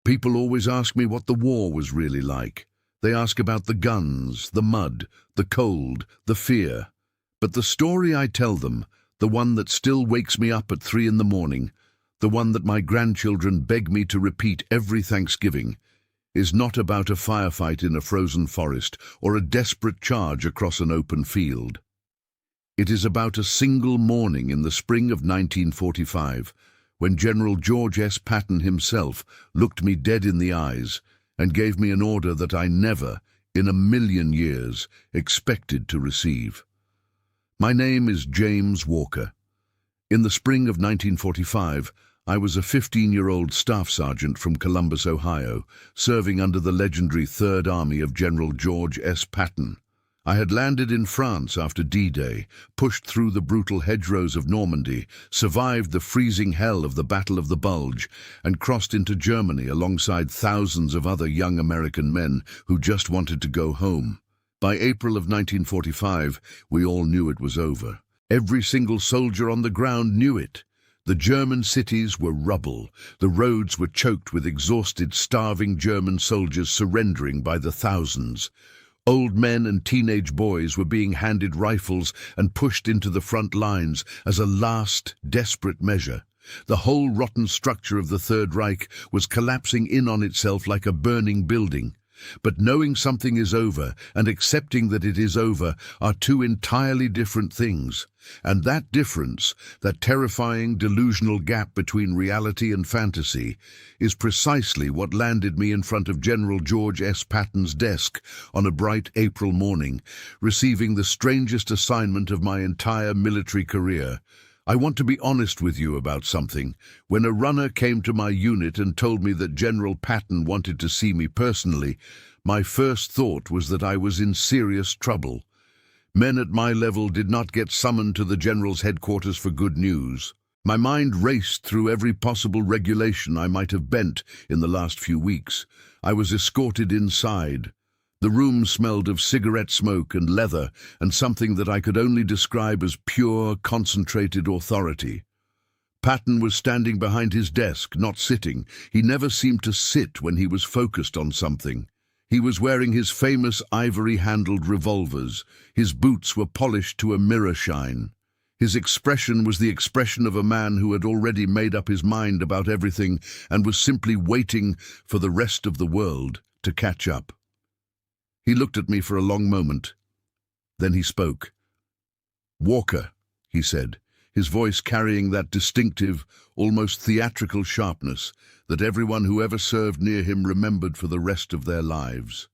People always ask me what the war was really like. They ask about the guns, the mud, the cold, the fear. But the story I tell them, the one that still wakes me up at 3 in the morning, the one that my grandchildren beg me to repeat every Thanksgiving, is not about a firefight in a frozen forest or a desperate charge across an open field. It is about a single morning in the spring of 1945, when General George S. Patton himself looked me dead in the eyes and gave me an order that I never, in a million years, expected to receive. My name is James Walker. In the spring of 1945, I was a 15-year-old staff sergeant from Columbus, Ohio, serving under the legendary Third Army of General George S. Patton. I had landed in France after D-Day, pushed through the brutal hedgerows of Normandy, survived the freezing hell of the Battle of the Bulge, and crossed into Germany alongside thousands of other young American men who just wanted to go home. By April of 1945, we all knew it was over. Every single soldier on the ground knew it. The German cities were rubble. The roads were choked with exhausted, starving German soldiers surrendering by the thousands. Old men and teenage boys were being handed rifles and pushed into the front lines as a last, desperate measure. The whole rotten structure of the Third Reich was collapsing in on itself like a burning building. But knowing something is over and accepting that it is over are two entirely different things. And that difference, that terrifying, delusional gap between reality and fantasy, is precisely what landed me in front of General George S. Patton's desk on a bright April morning, receiving the strangest assignment of my entire military career. I want to be honest with you about something. When a runner came to my unit and told me that General Patton wanted to see me personally, my first thought was that I was in serious trouble. Men at my level did not get summoned to the General's headquarters for good news. My mind raced through every possible regulation I might have bent in the last few weeks. I was escorted inside. The room smelled of cigarette smoke and leather and something that I could only describe as pure, concentrated authority. Patton was standing behind his desk, not sitting. He never seemed to sit when he was focused on something. He was wearing his famous ivory-handled revolvers. His boots were polished to a mirror shine. His expression was the expression of a man who had already made up his mind about everything and was simply waiting for the rest of the world to catch up. He looked at me for a long moment. Then he spoke. "Walker," he said, his voice carrying that distinctive, almost theatrical sharpness that everyone who ever served near him remembered for the rest of their lives.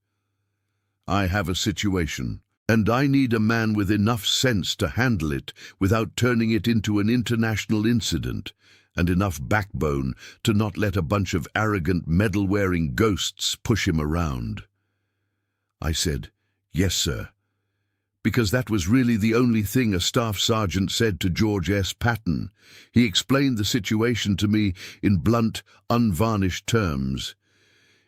"I have a situation, and I need a man with enough sense to handle it without turning it into an international incident, and enough backbone to not let a bunch of arrogant, medal-wearing ghosts push him around." I said, "Yes, sir," because that was really the only thing a staff sergeant said to George S. Patton. He explained the situation to me in blunt, unvarnished terms.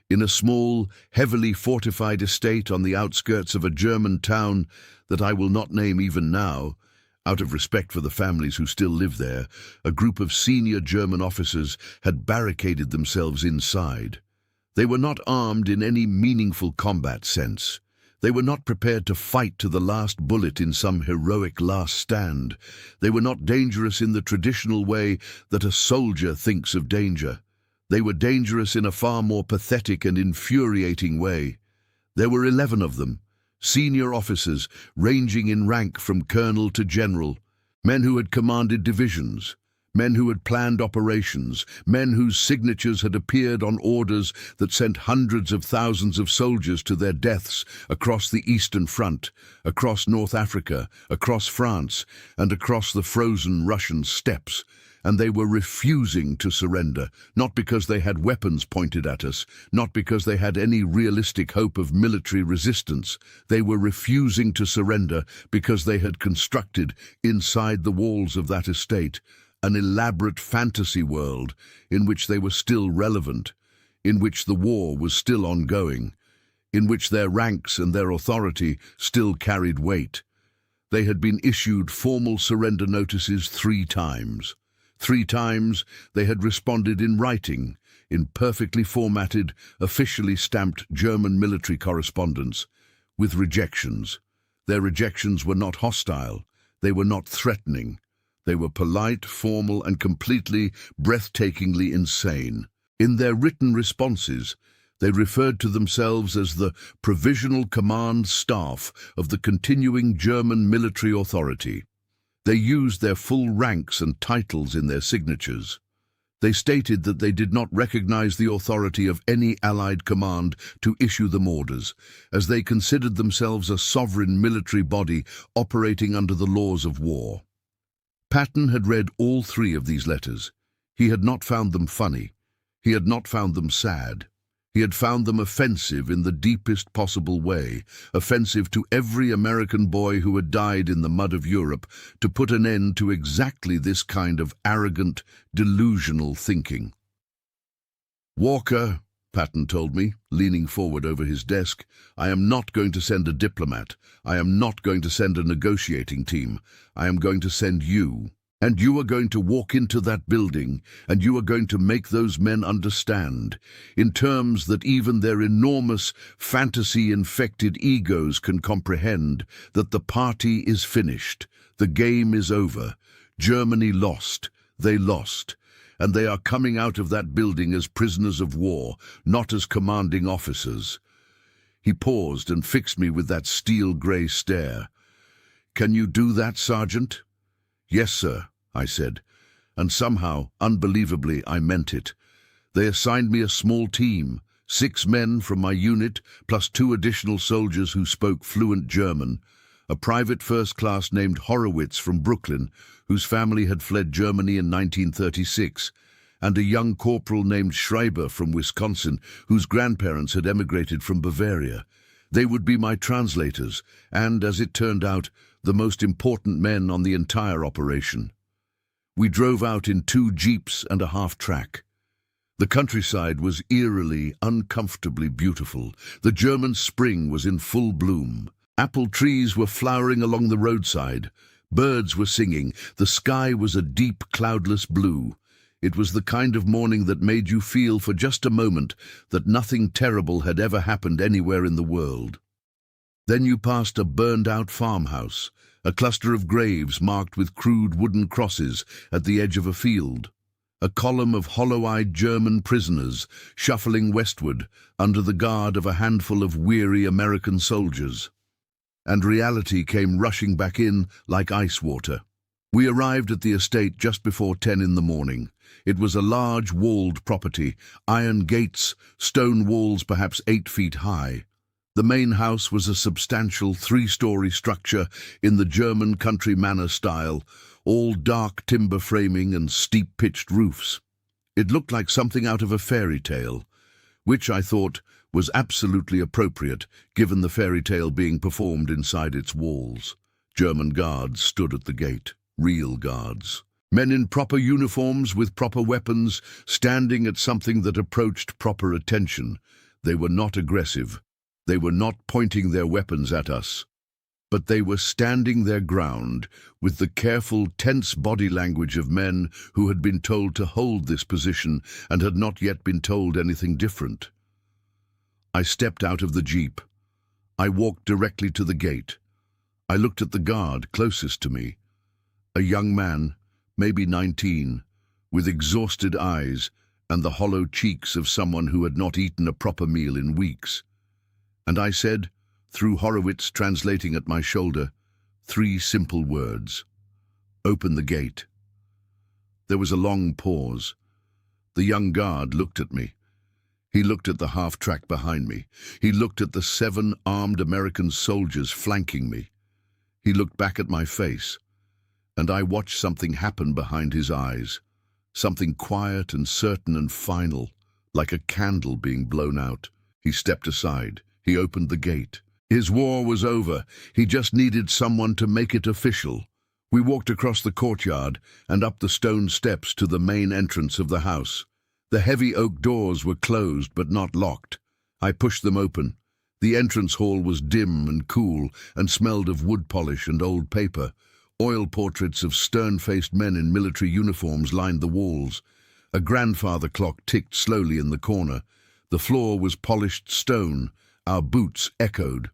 In a small, heavily fortified estate on the outskirts of a German town that I will not name even now, out of respect for the families who still live there, a group of senior German officers had barricaded themselves inside. They were not armed in any meaningful combat sense. They were not prepared to fight to the last bullet in some heroic last stand. They were not dangerous in the traditional way that a soldier thinks of danger. They were dangerous in a far more pathetic and infuriating way. There were 11 of them, senior officers ranging in rank from colonel to general, men who had commanded divisions, men who had planned operations, men whose signatures had appeared on orders that sent hundreds of thousands of soldiers to their deaths across the Eastern Front, across North Africa, across France, and across the frozen Russian steppes. And they were refusing to surrender, not because they had weapons pointed at us, not because they had any realistic hope of military resistance. They were refusing to surrender because they had constructed, inside the walls of that estate, an elaborate fantasy world in which they were still relevant, in which the war was still ongoing, in which their ranks and their authority still carried weight. They had been issued formal surrender notices 3 times. 3 times they had responded in writing, in perfectly formatted, officially stamped German military correspondence, with rejections. Their rejections were not hostile, they were not threatening. They were polite, formal, and completely, breathtakingly insane. In their written responses, they referred to themselves as the Provisional Command Staff of the continuing German military authority. They used their full ranks and titles in their signatures. They stated that they did not recognize the authority of any Allied command to issue them orders, as they considered themselves a sovereign military body operating under the laws of war. Patton had read all three of these letters. He had not found them funny. He had not found them sad. He had found them offensive in the deepest possible way, offensive to every American boy who had died in the mud of Europe, to put an end to exactly this kind of arrogant, delusional thinking. "Walker," Patton told me, leaning forward over his desk, "I am not going to send a diplomat. I am not going to send a negotiating team. I am going to send you. And you are going to walk into that building, and you are going to make those men understand, in terms that even their enormous, fantasy-infected egos can comprehend, that the party is finished, the game is over, Germany lost, they lost, and they are coming out of that building as prisoners of war, not as commanding officers." He paused and fixed me with that steel-grey stare. "Can you do that, Sergeant?" "Yes, sir," I said, and somehow, unbelievably, I meant it. They assigned me a small team, 6 men from my unit, plus 2 additional soldiers who spoke fluent German, a private first class named Horowitz from Brooklyn, whose family had fled Germany in 1936, and a young corporal named Schreiber from Wisconsin, whose grandparents had emigrated from Bavaria. They would be my translators, and, as it turned out, the most important men on the entire operation. We drove out in 2 jeeps and a half-track. The countryside was eerily, uncomfortably beautiful. The German spring was in full bloom. Apple trees were flowering along the roadside. Birds were singing. The sky was a deep, cloudless blue. It was the kind of morning that made you feel for just a moment that nothing terrible had ever happened anywhere in the world. Then you passed a burned-out farmhouse, a cluster of graves marked with crude wooden crosses at the edge of a field, a column of hollow-eyed German prisoners shuffling westward under the guard of a handful of weary American soldiers. And reality came rushing back in like ice water. We arrived at the estate just before 10 in the morning. It was a large walled property, iron gates, stone walls perhaps 8 feet high. The main house was a substantial 3-story structure in the German country manor style, all dark timber framing and steep-pitched roofs. It looked like something out of a fairy tale, which I thought was absolutely appropriate, given the fairy tale being performed inside its walls. German guards stood at the gate, real guards. Men in proper uniforms with proper weapons, standing at something that approached proper attention. They were not aggressive. They were not pointing their weapons at us, but they were standing their ground with the careful, tense body language of men who had been told to hold this position and had not yet been told anything different. I stepped out of the jeep. I walked directly to the gate. I looked at the guard closest to me, a young man, maybe 19, with exhausted eyes and the hollow cheeks of someone who had not eaten a proper meal in weeks. And I said, through Horowitz translating at my shoulder, 3 simple words: "Open the gate." There was a long pause. The young guard looked at me. He looked at the half-track behind me. He looked at the 7 armed American soldiers flanking me. He looked back at my face, and I watched something happen behind his eyes, something quiet and certain and final, like a candle being blown out. He stepped aside. He opened the gate. His war was over. He just needed someone to make it official. We walked across the courtyard and up the stone steps to the main entrance of the house. The heavy oak doors were closed but not locked. I pushed them open. The entrance hall was dim and cool and smelled of wood polish and old paper. Oil portraits of stern-faced men in military uniforms lined the walls. A grandfather clock ticked slowly in the corner. The floor was polished stone. Our boots echoed.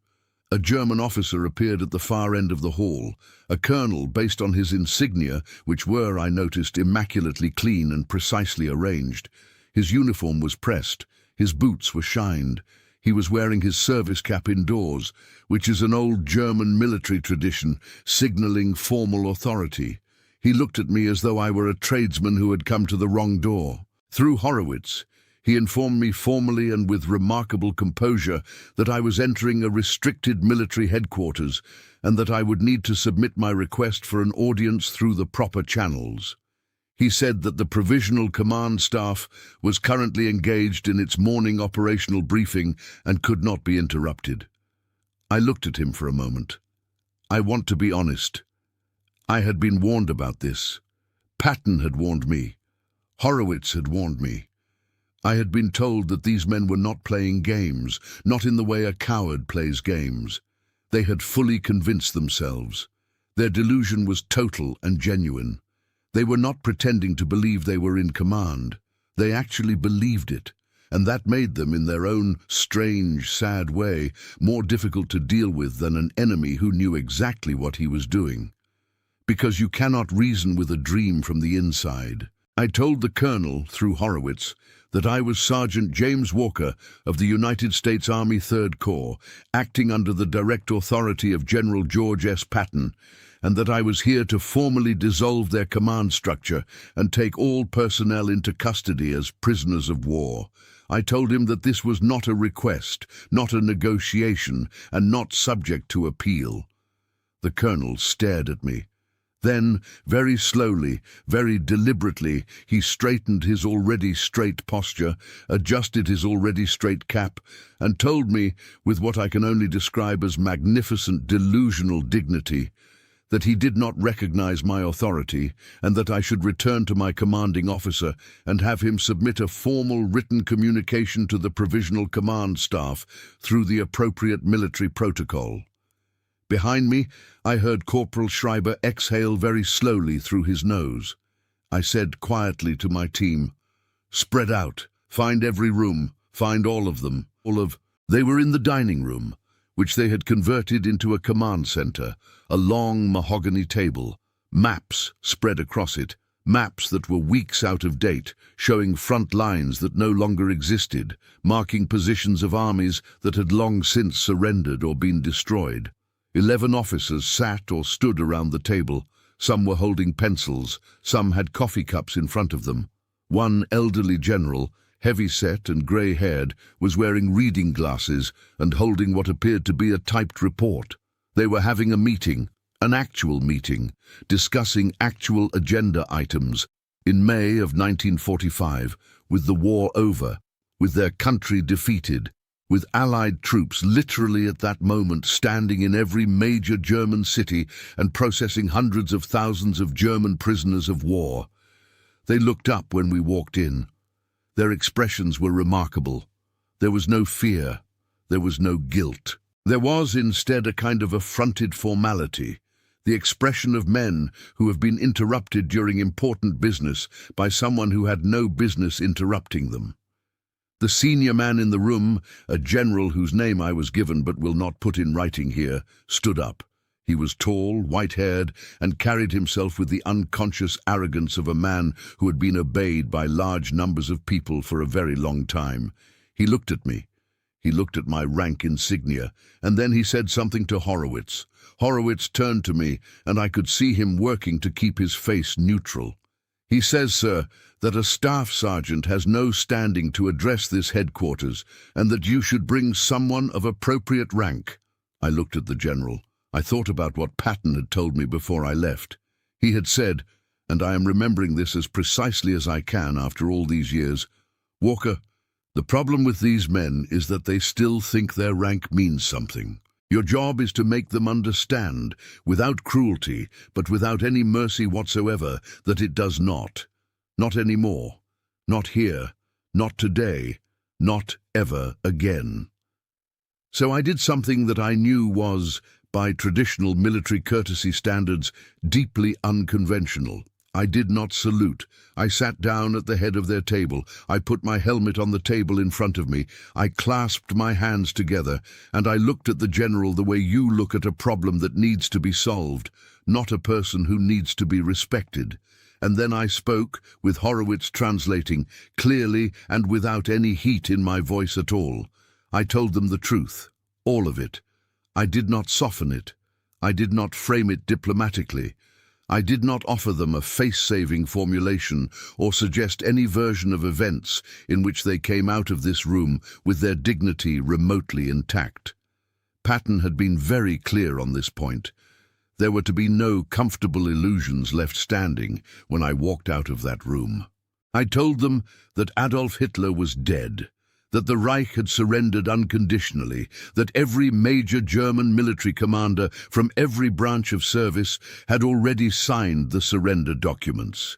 A German officer appeared at the far end of the hall, a colonel based on his insignia, which were, I noticed, immaculately clean and precisely arranged. His uniform was pressed, his boots were shined. He was wearing his service cap indoors, which is an old German military tradition, signaling formal authority. He looked at me as though I were a tradesman who had come to the wrong door. Through Horowitz, he informed me formally and with remarkable composure that I was entering a restricted military headquarters and that I would need to submit my request for an audience through the proper channels. He said that the Provisional Command Staff was currently engaged in its morning operational briefing and could not be interrupted. I looked at him for a moment. I want to be honest. I had been warned about this. Patton had warned me. Horowitz had warned me. I had been told that these men were not playing games, not in the way a coward plays games. They had fully convinced themselves. Their delusion was total and genuine. They were not pretending to believe they were in command. They actually believed it, and that made them, in their own strange, sad way, more difficult to deal with than an enemy who knew exactly what he was doing. Because you cannot reason with a dream from the inside. I told the colonel, through Horowitz, that I was Sergeant James Walker of the United States Army 3rd Corps, acting under the direct authority of General George S. Patton, and that I was here to formally dissolve their command structure and take all personnel into custody as prisoners of war. I told him that this was not a request, not a negotiation, and not subject to appeal. The colonel stared at me. Then, very slowly, very deliberately, he straightened his already straight posture, adjusted his already straight cap, and told me, with what I can only describe as magnificent delusional dignity, that he did not recognize my authority, and that I should return to my commanding officer and have him submit a formal written communication to the Provisional Command Staff through the appropriate military protocol. Behind me, I heard Corporal Schreiber exhale very slowly through his nose. I said quietly to my team, "Spread out, find every room, find all of them, They were in the dining room, which they had converted into a command center, a long mahogany table, maps spread across it, maps that were weeks out of date, showing front lines that no longer existed, marking positions of armies that had long since surrendered or been destroyed. 11 officers sat or stood around the table. Some were holding pencils, some had coffee cups in front of them. One elderly general, heavy-set and grey-haired, was wearing reading glasses and holding what appeared to be a typed report. They were having a meeting, an actual meeting, discussing actual agenda items. In May of 1945, with the war over, with their country defeated, with Allied troops literally at that moment standing in every major German city and processing hundreds of thousands of German prisoners of war. They looked up when we walked in. Their expressions were remarkable. There was no fear. There was no guilt. There was instead a kind of affronted formality, the expression of men who have been interrupted during important business by someone who had no business interrupting them. The senior man in the room, a general whose name I was given but will not put in writing here, stood up. He was tall, white-haired, and carried himself with the unconscious arrogance of a man who had been obeyed by large numbers of people for a very long time. He looked at me. He looked at my rank insignia, and then he said something to Horowitz. Horowitz turned to me, and I could see him working to keep his face neutral. "He says, sir, that a staff sergeant has no standing to address this headquarters, and that you should bring someone of appropriate rank." I looked at the general. I thought about what Patton had told me before I left. He had said, and I am remembering this as precisely as I can after all these years, "Walker, the problem with these men is that they still think their rank means something. Your job is to make them understand, without cruelty, but without any mercy whatsoever, that it does not. Not anymore. Not here. Not today. Not ever again." So I did something that I knew was, by traditional military courtesy standards, deeply unconventional. I did not salute. I sat down at the head of their table. I put my helmet on the table in front of me. I clasped my hands together, and I looked at the general the way you look at a problem that needs to be solved, not a person who needs to be respected. And then I spoke, with Horowitz translating, clearly and without any heat in my voice at all. I told them the truth, all of it. I did not soften it. I did not frame it diplomatically. I did not offer them a face-saving formulation or suggest any version of events in which they came out of this room with their dignity remotely intact. Patton had been very clear on this point. There were to be no comfortable illusions left standing when I walked out of that room. I told them that Adolf Hitler was dead, that the Reich had surrendered unconditionally, that every major German military commander from every branch of service had already signed the surrender documents,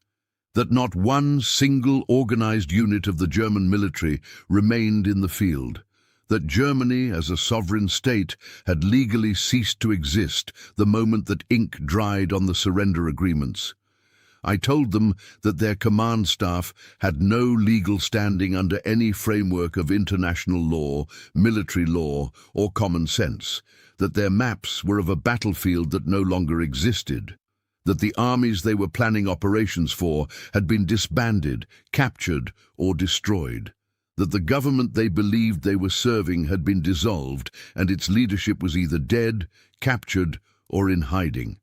that not one single organized unit of the German military remained in the field, that Germany as a sovereign state had legally ceased to exist the moment that ink dried on the surrender agreements. I told them that their command staff had no legal standing under any framework of international law, military law, or common sense, that their maps were of a battlefield that no longer existed, that the armies they were planning operations for had been disbanded, captured, or destroyed, that the government they believed they were serving had been dissolved and its leadership was either dead, captured, or in hiding.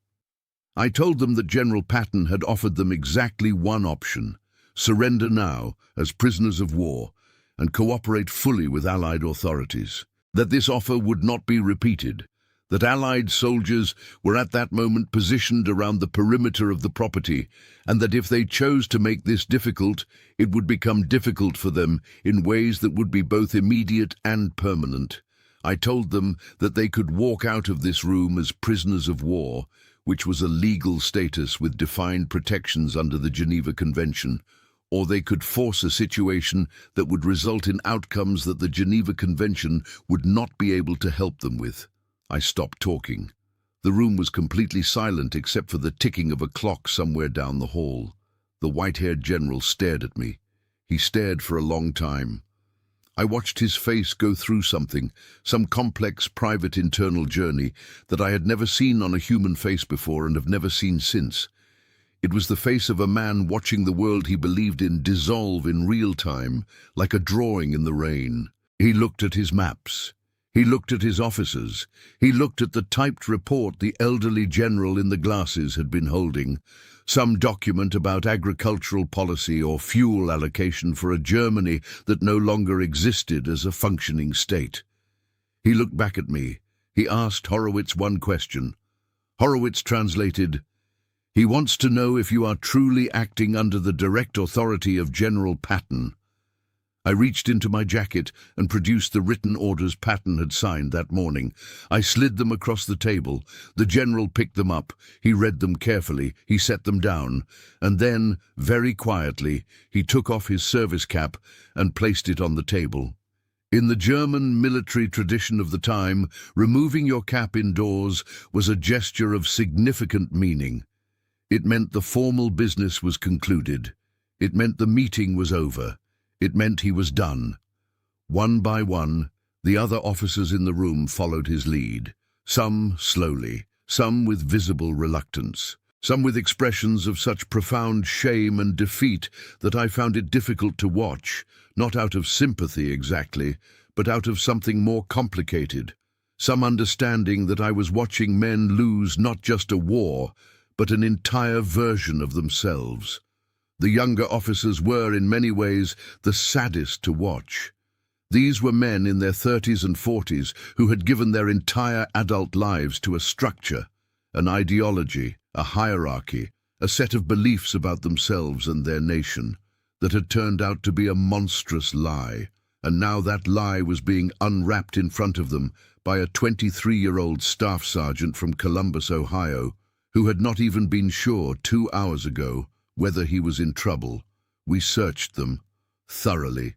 I told them that General Patton had offered them exactly one option: surrender now as prisoners of war and cooperate fully with Allied authorities, that this offer would not be repeated, that Allied soldiers were at that moment positioned around the perimeter of the property, and that if they chose to make this difficult, it would become difficult for them in ways that would be both immediate and permanent. I told them that they could walk out of this room as prisoners of war, which was a legal status with defined protections under the Geneva Convention, or they could force a situation that would result in outcomes that the Geneva Convention would not be able to help them with. I stopped talking. The room was completely silent except for the ticking of a clock somewhere down the hall. The white-haired general stared at me. He stared for a long time. I watched his face go through something, some complex private internal journey that I had never seen on a human face before and have never seen since. It was the face of a man watching the world he believed in dissolve in real time, like a drawing in the rain. He looked at his maps. He looked at his officers. He looked at the typed report the elderly general in the glasses had been holding, some document about agricultural policy or fuel allocation for a Germany that no longer existed as a functioning state. He looked back at me. He asked Horowitz one question. Horowitz translated, "He wants to know if you are truly acting under the direct authority of General Patton." I reached into my jacket and produced the written orders Patton had signed that morning. I slid them across the table. The general picked them up. He read them carefully. He set them down. And then, very quietly, he took off his service cap and placed it on the table. In the German military tradition of the time, removing your cap indoors was a gesture of significant meaning. It meant the formal business was concluded. It meant the meeting was over. It meant he was done. One by one, the other officers in the room followed his lead, some slowly, some with visible reluctance, some with expressions of such profound shame and defeat that I found it difficult to watch, not out of sympathy exactly, but out of something more complicated, some understanding that I was watching men lose not just a war, but an entire version of themselves. The younger officers were, in many ways, the saddest to watch. These were men in their 30s and 40s who had given their entire adult lives to a structure, an ideology, a hierarchy, a set of beliefs about themselves and their nation that had turned out to be a monstrous lie, and now that lie was being unwrapped in front of them by a 23-year-old staff sergeant from Columbus, Ohio, who had not even been sure 2 hours ago whether he was in trouble. We searched them thoroughly.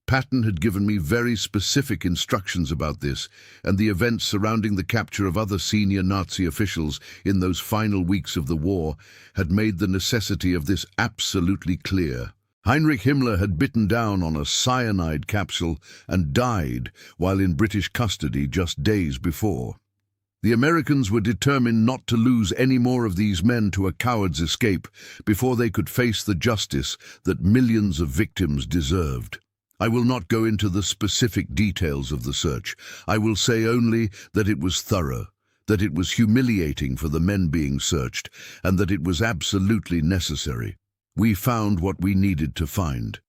Patton had given me very specific instructions about this, and the events surrounding the capture of other senior Nazi officials in those final weeks of the war had made the necessity of this absolutely clear. Heinrich Himmler had bitten down on a cyanide capsule and died while in British custody just days before. The Americans were determined not to lose any more of these men to a coward's escape before they could face the justice that millions of victims deserved. I will not go into the specific details of the search. I will say only that it was thorough, that it was humiliating for the men being searched, and that it was absolutely necessary. We found what we needed to find.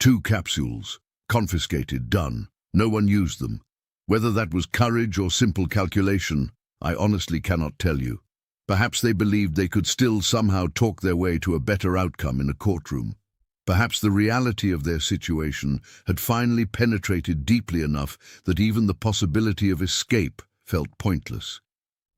2 capsules, confiscated, done. No one used them. Whether that was courage or simple calculation, I honestly cannot tell you. Perhaps they believed they could still somehow talk their way to a better outcome in a courtroom. Perhaps the reality of their situation had finally penetrated deeply enough that even the possibility of escape felt pointless.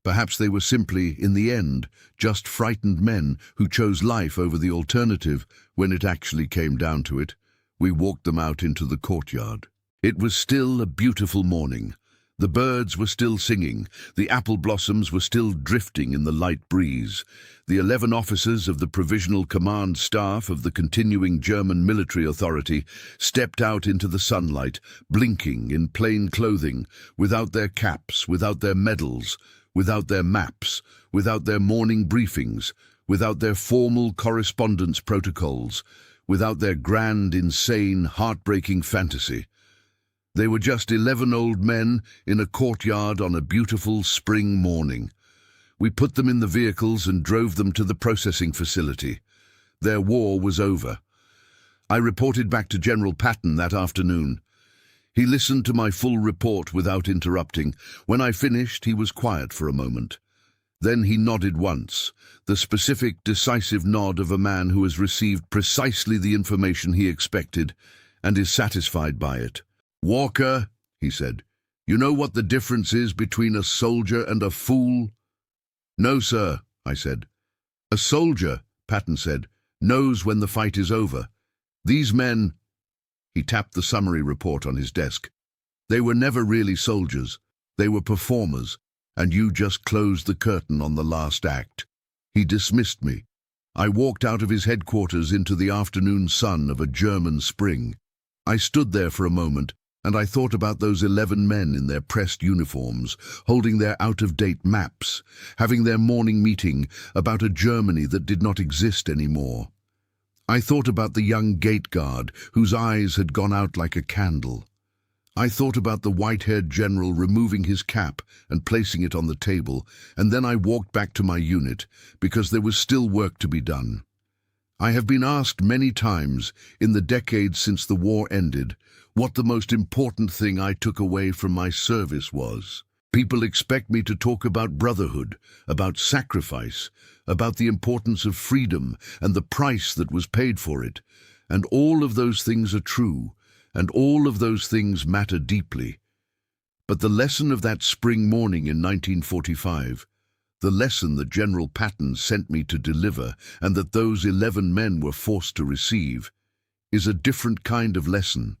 Perhaps they were simply, in the end, just frightened men who chose life over the alternative when it actually came down to it. We walked them out into the courtyard. It was still a beautiful morning. The birds were still singing, the apple blossoms were still drifting in the light breeze. The 11 officers of the Provisional Command Staff of the continuing German military authority stepped out into the sunlight, blinking in plain clothing, without their caps, without their medals, without their maps, without their morning briefings, without their formal correspondence protocols, without their grand, insane, heartbreaking fantasy. They were just 11 old men in a courtyard on a beautiful spring morning. We put them in the vehicles and drove them to the processing facility. Their war was over. I reported back to General Patton that afternoon. He listened to my full report without interrupting. When I finished, he was quiet for a moment. Then he nodded once, the specific, decisive nod of a man who has received precisely the information he expected and is satisfied by it. "Walker," he said, "you know what the difference is between a soldier and a fool?" "No, sir," I said. "A soldier," Patton said, "knows when the fight is over. These men—" He tapped the summary report on his desk. "They were never really soldiers. They were performers, and you just closed the curtain on the last act." He dismissed me. I walked out of his headquarters into the afternoon sun of a German spring. I stood there for a moment, and I thought about those 11 men in their pressed uniforms, holding their out-of-date maps, having their morning meeting about a Germany that did not exist anymore. I thought about the young gate guard whose eyes had gone out like a candle. I thought about the white-haired general removing his cap and placing it on the table, and then I walked back to my unit, because there was still work to be done. I have been asked many times, in the decades since the war ended, what the most important thing I took away from my service was. People expect me to talk about brotherhood, about sacrifice, about the importance of freedom and the price that was paid for it. And all of those things are true, and all of those things matter deeply. But the lesson of that spring morning in 1945, the lesson that General Patton sent me to deliver and that those 11 men were forced to receive, is a different kind of lesson.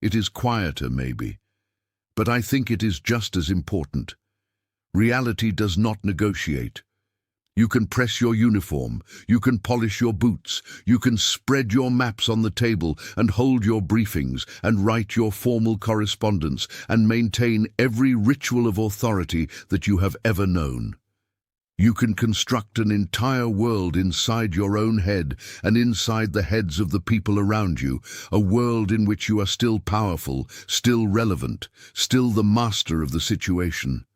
It is quieter, maybe, but I think it is just as important. Reality does not negotiate. You can press your uniform, you can polish your boots, you can spread your maps on the table and hold your briefings and write your formal correspondence and maintain every ritual of authority that you have ever known. You can construct an entire world inside your own head and inside the heads of the people around you, a world in which you are still powerful, still relevant, still the master of the situation.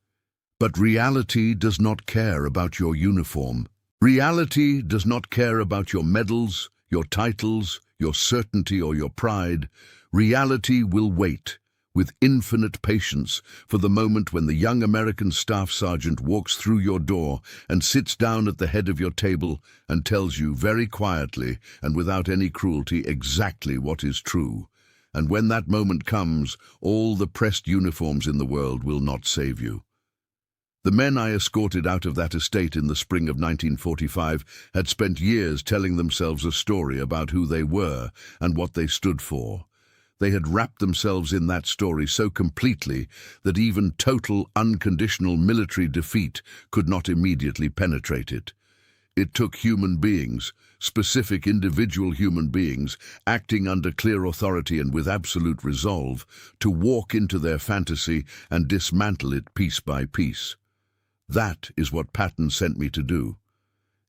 But reality does not care about your uniform. Reality does not care about your medals, your titles, your certainty or your pride. Reality will wait, with infinite patience, for the moment when the young American staff sergeant walks through your door and sits down at the head of your table and tells you very quietly and without any cruelty exactly what is true. And when that moment comes, all the pressed uniforms in the world will not save you. The men I escorted out of that estate in the spring of 1945 had spent years telling themselves a story about who they were and what they stood for. They had wrapped themselves in that story so completely that even total, unconditional military defeat could not immediately penetrate it. It took human beings, specific individual human beings, acting under clear authority and with absolute resolve, to walk into their fantasy and dismantle it piece by piece. That is what Patton sent me to do.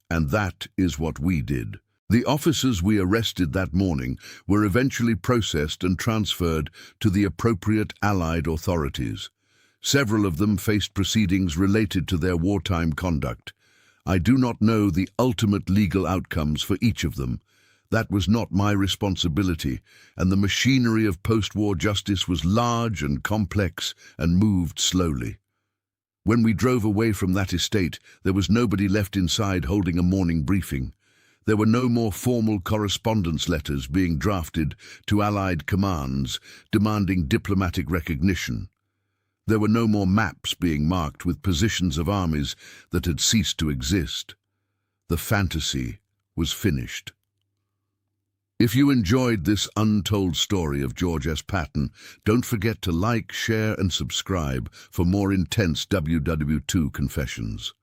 And that is what we did. The officers we arrested that morning were eventually processed and transferred to the appropriate Allied authorities. Several of them faced proceedings related to their wartime conduct. I do not know the ultimate legal outcomes for each of them. That was not my responsibility, and the machinery of post-war justice was large and complex and moved slowly. When we drove away from that estate, there was nobody left inside holding a morning briefing. There were no more formal correspondence letters being drafted to Allied commands demanding diplomatic recognition. There were no more maps being marked with positions of armies that had ceased to exist. The fantasy was finished. If you enjoyed this untold story of George S. Patton, don't forget to like, share, and subscribe for more intense WW2 confessions.